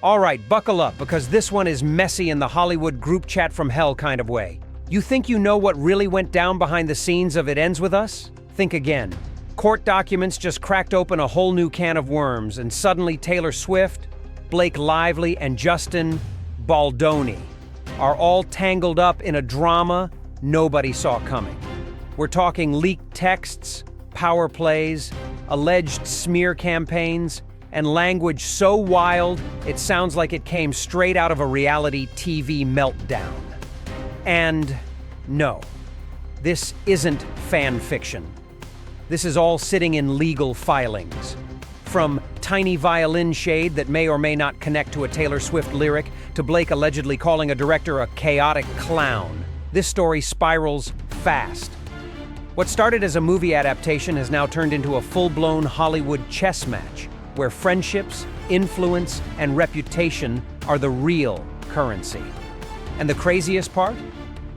All right, buckle up, because this one is messy in the Hollywood group chat from hell kind of way. You think you know what really went down behind the scenes of It Ends With Us? Think again. Court documents just cracked open a whole new can of worms, and suddenly Taylor Swift, Blake Lively, and Justin Baldoni are all tangled up in a drama nobody saw coming. We're talking leaked texts, power plays, alleged smear campaigns, and language so wild it sounds like it came straight out of a reality TV meltdown. And no, this isn't fan fiction. This is all sitting in legal filings. From tiny violin shade that may or may not connect to a Taylor Swift lyric, to Blake allegedly calling a director a chaotic clown, this story spirals fast. What started as a movie adaptation has now turned into a full-blown Hollywood chess match, where friendships, influence, and reputation are the real currency. And the craziest part?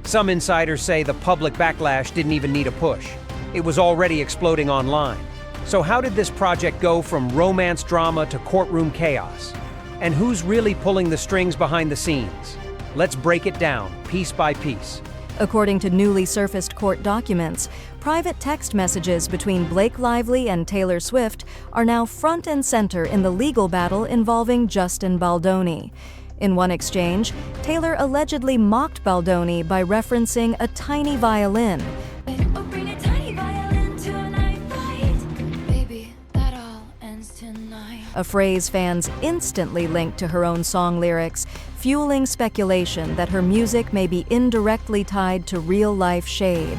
Some insiders say the public backlash didn't even need a push. It was already exploding online. So how did this project go from romance drama to courtroom chaos? And who's really pulling the strings behind the scenes? Let's break it down, piece by piece. According to newly surfaced court documents, private text messages between Blake Lively and Taylor Swift are now front and center in the legal battle involving Justin Baldoni. In one exchange, Taylor allegedly mocked Baldoni by referencing a tiny violin. Oh, bring a tiny violin to a night fight. Baby, that all ends tonight. A phrase fans instantly linked to her own song lyrics, fueling speculation that her music may be indirectly tied to real-life shade.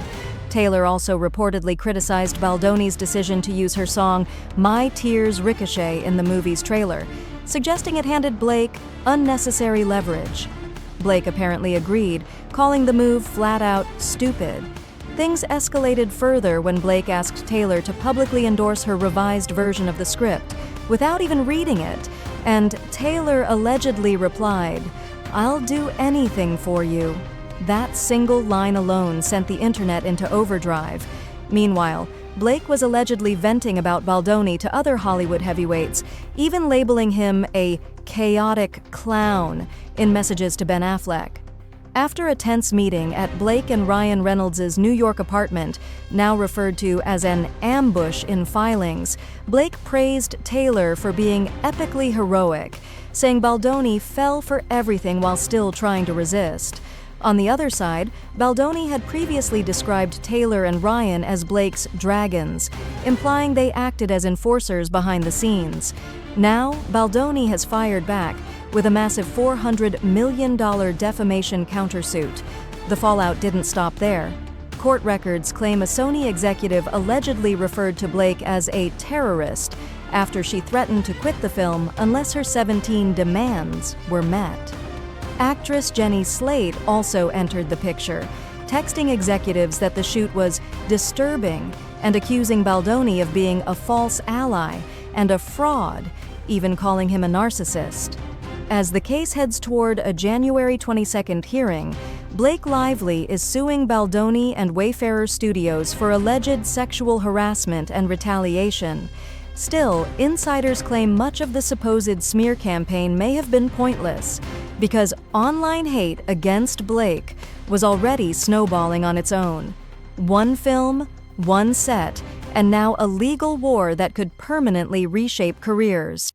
Taylor also reportedly criticized Baldoni's decision to use her song My Tears Ricochet in the movie's trailer, suggesting it handed Blake unnecessary leverage. Blake apparently agreed, calling the move flat-out stupid. Things escalated further when Blake asked Taylor to publicly endorse her revised version of the script, without even reading it, and Taylor allegedly replied, "I'll do anything for you." That single line alone sent the internet into overdrive. Meanwhile, Blake was allegedly venting about Baldoni to other Hollywood heavyweights, even labeling him a chaotic clown in messages to Ben Affleck. After a tense meeting at Blake and Ryan Reynolds' New York apartment, now referred to as an ambush in filings, Blake praised Taylor for being epically heroic, saying Baldoni fell for everything while still trying to resist. On the other side, Baldoni had previously described Taylor and Ryan as Blake's dragons, implying they acted as enforcers behind the scenes. Now, Baldoni has fired back with a massive $400 million defamation countersuit. The fallout didn't stop there. Court records claim a Sony executive allegedly referred to Blake as a terrorist after she threatened to quit the film unless her 17 demands were met. Actress Jenny Slate also entered the picture, texting executives that the shoot was disturbing and accusing Baldoni of being a false ally and a fraud, even calling him a narcissist. As the case heads toward a January 22nd hearing, Blake Lively is suing Baldoni and Wayfarer Studios for alleged sexual harassment and retaliation. Still, insiders claim much of the supposed smear campaign may have been pointless, because online hate against Blake was already snowballing on its own. One film, one set, and now a legal war that could permanently reshape careers.